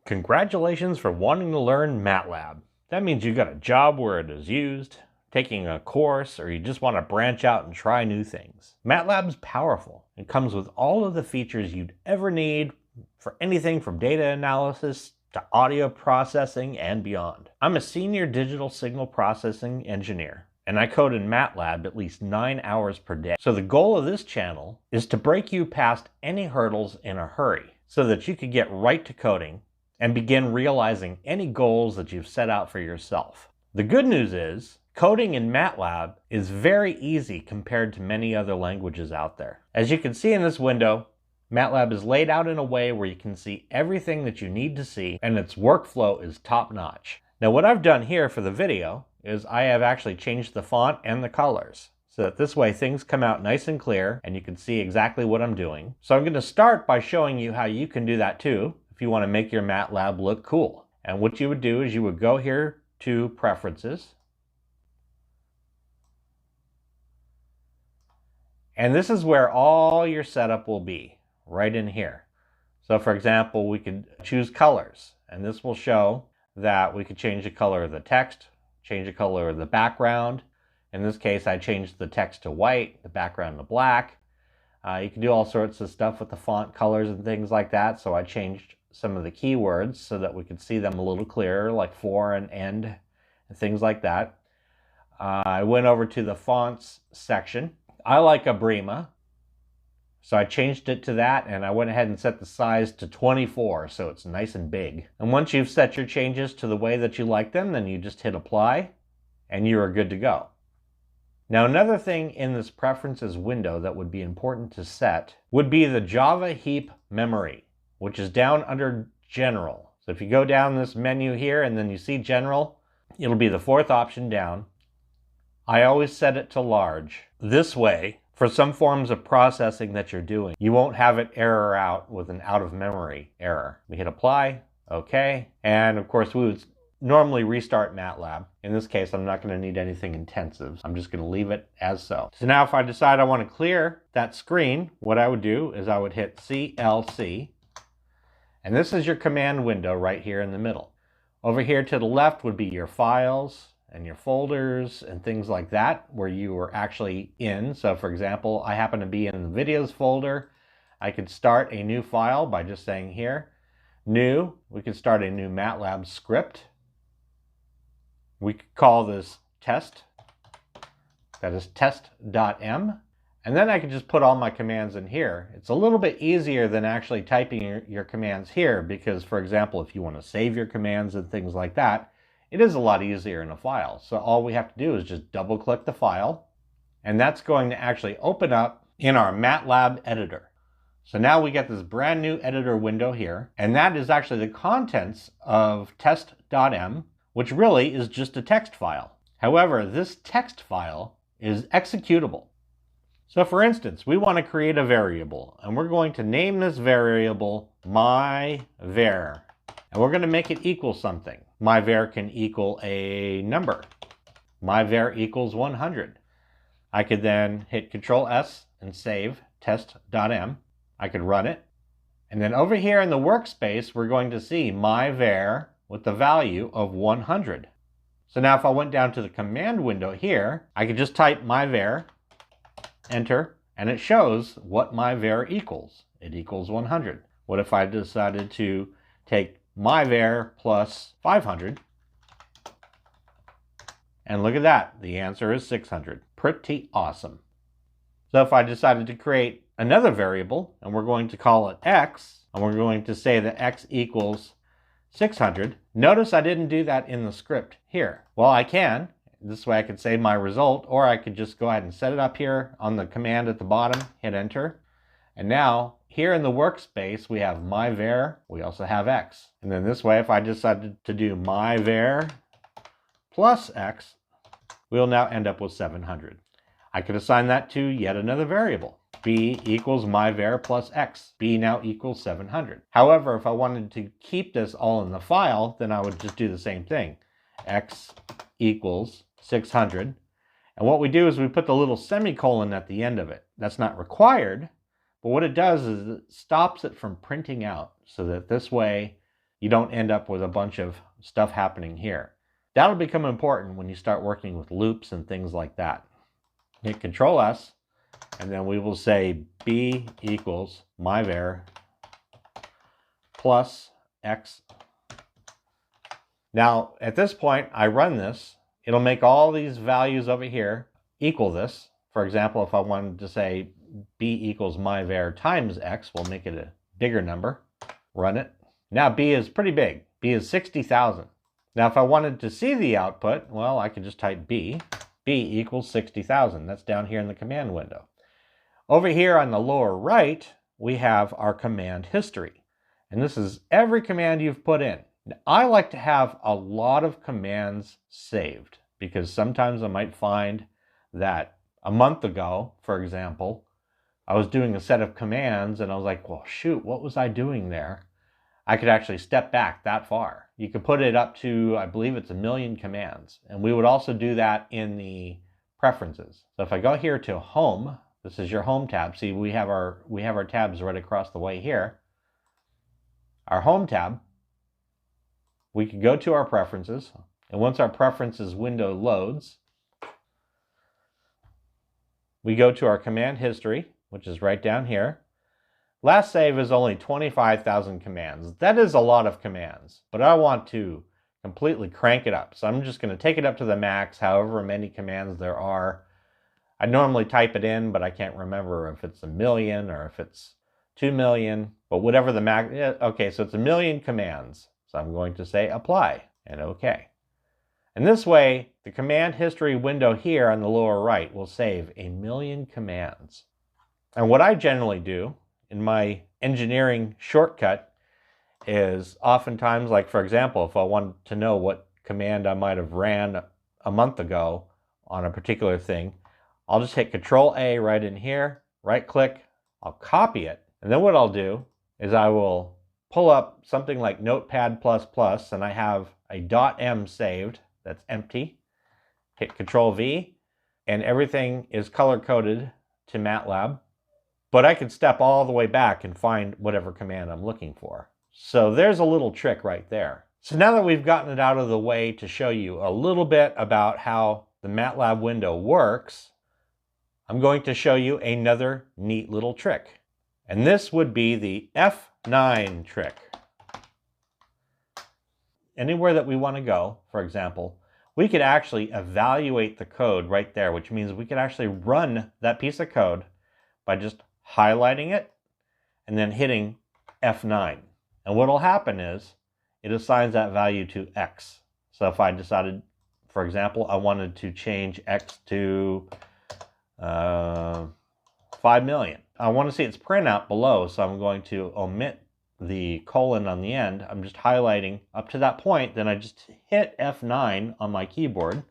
Congratulations for wanting to learn Matlab. That means you got a job where it is used, taking a course, or you just want to branch out and try new things. Matlab's powerful. It comes with all of the features you'd ever need for anything from data analysis to audio processing and beyond. I'm a senior digital signal processing engineer, and I code in Matlab at least 9 hours per day. So the goal of this channel is to break you past any hurdles in a hurry so that you can get right to coding and begin realizing any goals that you've set out for yourself. The good news is, coding in Matlab is very easy compared to many other languages out there. As you can see in this window, Matlab is laid out in a way where you can see everything that you need to see, and its workflow is top-notch. Now what I've done here for the video is I have actually changed the font and the colors, so that this way things come out nice and clear and you can see exactly what I'm doing. So I'm going to start by showing you how you can do that too, if you want to make your Matlab look cool. And what you would do is you would go here to Preferences. And this is where all your setup will be, right in here. So for example, we could choose colors, and this will show that we could change the color of the text, change the color of the background. In this case, I changed the text to white, the background to black. You can do all sorts of stuff with the font colors and things like that. So I changed some of the keywords so that we could see them a little clearer, like for and end, and things like that. I went over to the fonts section. I like Abrima, so I changed it to that, and I went ahead and set the size to 24, so it's nice and big. And once you've set your changes to the way that you like them, then you just hit apply, and you are good to go. Now another thing in this preferences window that would be important to set would be the Java heap memory, which is down under General. So if you go down this menu here and then you see General, it'll be the fourth option down. I always set it to large. This way, for some forms of processing that you're doing, you won't have it error out with an out of memory error. We hit apply, okay, and of course we would normally restart Matlab. In this case, I'm not going to need anything intensive. I'm just going to leave it as so. So now if I decide I want to clear that screen, what I would do is I would hit CLC. And this is your command window right here in the middle. Over here to the left would be your files and your folders and things like that where you were actually in. So for example, I happen to be in the videos folder. I could start a new file by just saying here, new. We could start a new Matlab script. We could call this test. That is test.m. And then I can just put all my commands in here. It's a little bit easier than actually typing your commands here because, for example, if you want to save your commands and things like that, it is a lot easier in a file. So all we have to do is just double click the file, and that's going to actually open up in our Matlab editor. So now we get this brand new editor window here, and that is actually the contents of test.m, which really is just a text file. However, this text file is executable. So for instance, we want to create a variable, and we're going to name this variable myVar, and we're going to make it equal something. MyVar can equal a number. MyVar equals 100. I could then hit Control S and save test.m. I could run it. And then over here in the workspace, we're going to see myVar with the value of 100. So now if I went down to the command window here, I could just type myVar, enter, and it shows what myVar equals. It equals 100. What if I decided to take myVar plus 500? And look at that, the answer is 600. Pretty awesome. So if I decided to create another variable, and we're going to call it x, and we're going to say that x equals 600, notice I didn't do that in the script here. Well, I can. This way I could save my result, or I could just go ahead and set it up here on the command at the bottom, hit enter. And now here in the workspace, we have myVar, we also have x. And then this way, if I decided to do myVar plus x, we'll now end up with 700. I could assign that to yet another variable. B equals myVar plus x. B now equals 700. However, if I wanted to keep this all in the file, then I would just do the same thing. X equals 600. And what we do is we put the little semicolon at the end of it. That's not required, but what it does is it stops it from printing out so that this way you don't end up with a bunch of stuff happening here. That'll become important when you start working with loops and things like that. Hit Control S, and then we will say b equals myvar plus x. Now, at this point, I run this. It'll make all these values over here equal this. For example, if I wanted to say b equals myvar times x, we'll make it a bigger number. Run it. Now b is pretty big. B is 60,000. Now if I wanted to see the output, well, I could just type b. B equals 60,000. That's down here in the command window. Over here on the lower right, we have our command history. And this is every command you've put in. Now, I like to have a lot of commands saved because sometimes I might find that a month ago, for example, I was doing a set of commands and I was like, well, shoot, what was I doing there? I could actually step back that far. You could put it up to, I believe it's 1,000,000 commands. And we would also do that in the preferences. So if I go here to Home, this is your Home tab. See, we have our tabs right across the way here. Our Home tab, we could go to our preferences. And once our preferences window loads, we go to our command history, which is right down here. Last save is only 25,000 commands. That is a lot of commands, but I want to completely crank it up. So I'm just going to take it up to the max, however many commands there are. I normally type it in, but I can't remember if it's 1,000,000 or if it's 2,000,000, but whatever the max. Okay, so it's 1,000,000 commands. So I'm going to say apply and OK. And this way, the command history window here on the lower right will save 1,000,000 commands. And what I generally do in my engineering shortcut is oftentimes, like for example, if I wanted to know what command I might have ran a month ago on a particular thing, I'll just hit Control A right in here, right click, I'll copy it. And then what I'll do is I will pull up something like Notepad++, and I have a .m saved that's empty. Hit Control V, and everything is color-coded to Matlab. But I can step all the way back and find whatever command I'm looking for. So there's a little trick right there. So now that we've gotten it out of the way to show you a little bit about how the Matlab window works, I'm going to show you another neat little trick. And this would be the F9 trick. Anywhere that we want to go, for example, we could actually evaluate the code right there, which means we could actually run that piece of code by just highlighting it and then hitting F9. And what will happen is it assigns that value to X. So if I decided, for example, I wanted to change X to 5,000,000. I want to see its printout below, so I'm going to omit the colon on the end. I'm just highlighting up to that point, then I just hit F9 on my keyboard.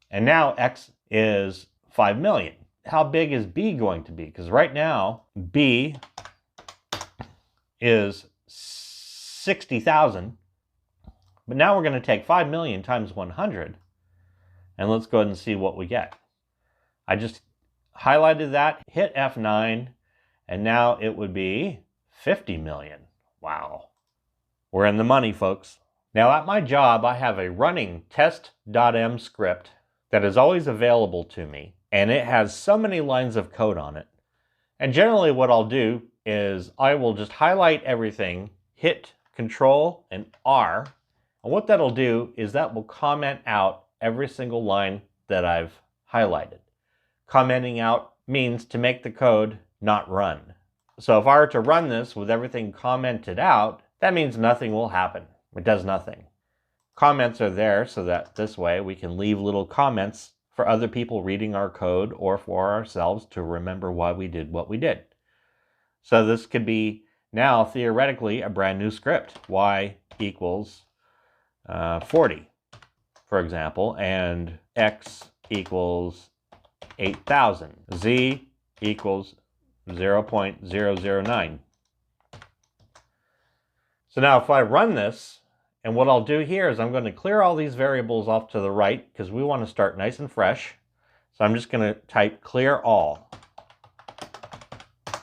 And now X is 5,000,000. How big is B going to be? Because right now, B is 60,000. But now we're going to take 5,000,000 times 100. And let's go ahead and see what we get. I just highlighted that, hit F9, and now it would be 50,000,000. Wow. We're in the money, folks. Now at my job, I have a running test.m script that is always available to me. And it has so many lines of code on it. And generally what I'll do is I will just highlight everything, hit Control and R. And what that'll do is that will comment out every single line that I've highlighted. Commenting out means to make the code not run. So if I were to run this with everything commented out, that means nothing will happen. It does nothing. Comments are there so that this way we can leave little comments for other people reading our code or for ourselves to remember why we did what we did. So this could be now theoretically a brand new script. Y equals 40, for example, and X equals 8,000. Z equals 0.009. So now if I run this, and what I'll do here is I'm going to clear all these variables off to the right because we want to start nice and fresh. So I'm just going to type clear all.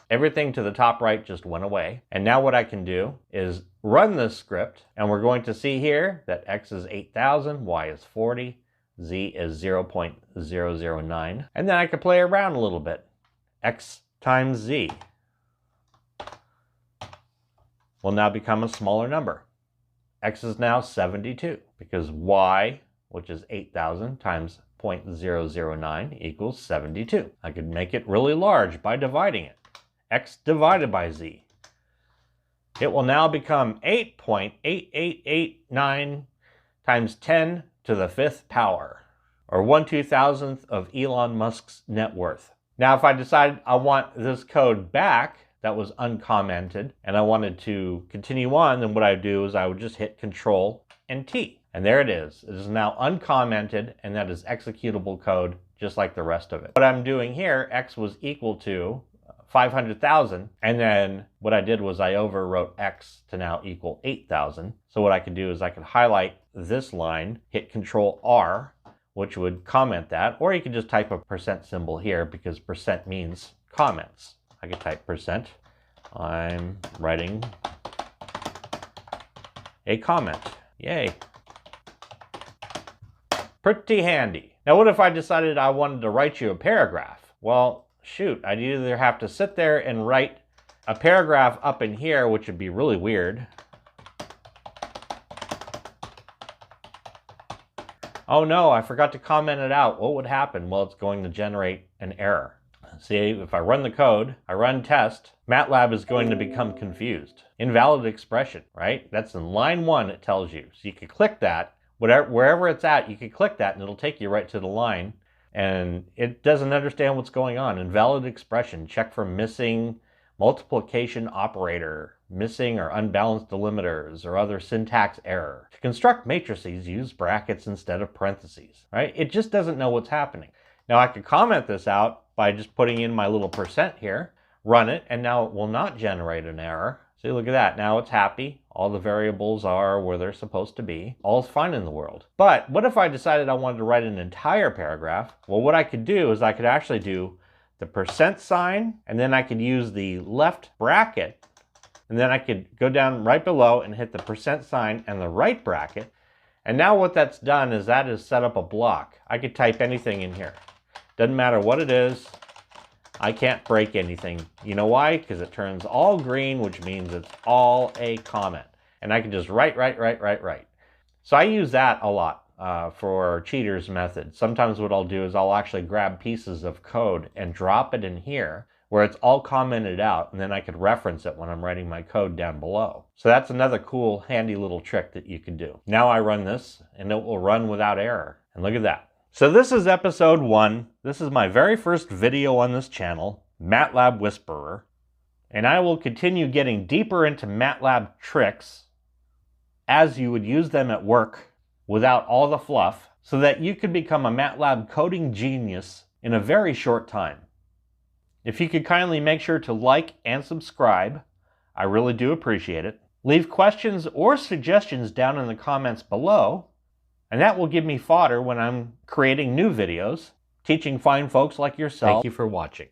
Everything to the top right just went away. And now what I can do is run this script, and we're going to see here that x is 8,000, y is 40, z is 0.009. And then I could play around a little bit. X times z will now become a smaller number. X is now 72 because y, which is 8,000 times 0.009 equals 72. I could make it really large by dividing it. X divided by z. It will now become 8.8889 times 10 to the 5th power, or 1/2000th of Elon Musk's net worth. Now, if I decided I want this code back that was uncommented and I wanted to continue on, then what I would do is I would just hit Control and T. And there it is. It is now uncommented, and that is executable code just like the rest of it. What I'm doing here, x was equal to 500,000, and then what I did was I overwrote x to now equal 8,000. So what I could do is I could highlight this line, hit Control R, which would comment that, or you could just type a % symbol here because % means comments. I could type %. I'm writing a comment. Yay. Pretty handy. Now what if I decided I wanted to write you a paragraph? Well, shoot, I'd either have to sit there and write a paragraph up in here, which would be really weird. Oh no, I forgot to comment it out. What would happen? Well, it's going to generate an error. See, if I run the code, I run test, Matlab is going to become confused. Invalid expression, right? That's in line 1, it tells you. So you could click that, wherever it's at, you could click that and it'll take you right to the line. And it doesn't understand what's going on. Invalid expression, check for missing multiplication operator, missing or unbalanced delimiters, or other syntax error. To construct matrices, use brackets instead of parentheses, right? It just doesn't know what's happening. Now I could comment this out by just putting in my little % here, run it, and now it will not generate an error. See, look at that. Now it's happy. All the variables are where they're supposed to be. All's fine in the world. But what if I decided I wanted to write an entire paragraph? Well, what I could do is I could actually do the % sign, and then I could use the left bracket, and then I could go down right below and hit the % sign and the right bracket. And now what that's done is that has set up a block. I could type anything in here. Doesn't matter what it is. I can't break anything. You know why? Because it turns all green, which means it's all a comment. And I can just write. So I use that a lot for cheaters method. Sometimes what I'll do is I'll actually grab pieces of code and drop it in here where it's all commented out, and then I could reference it when I'm writing my code down below. So that's another cool, handy little trick that you can do. Now I run this, and it will run without error. And look at that. So this is episode 1. This is my very first video on this channel, Matlab Whisperer. And I will continue getting deeper into Matlab tricks as you would use them at work without all the fluff, so that you could become a Matlab coding genius in a very short time. If you could kindly make sure to like and subscribe, I really do appreciate it. Leave questions or suggestions down in the comments below, and that will give me fodder when I'm creating new videos, teaching fine folks like yourself. Thank you for watching.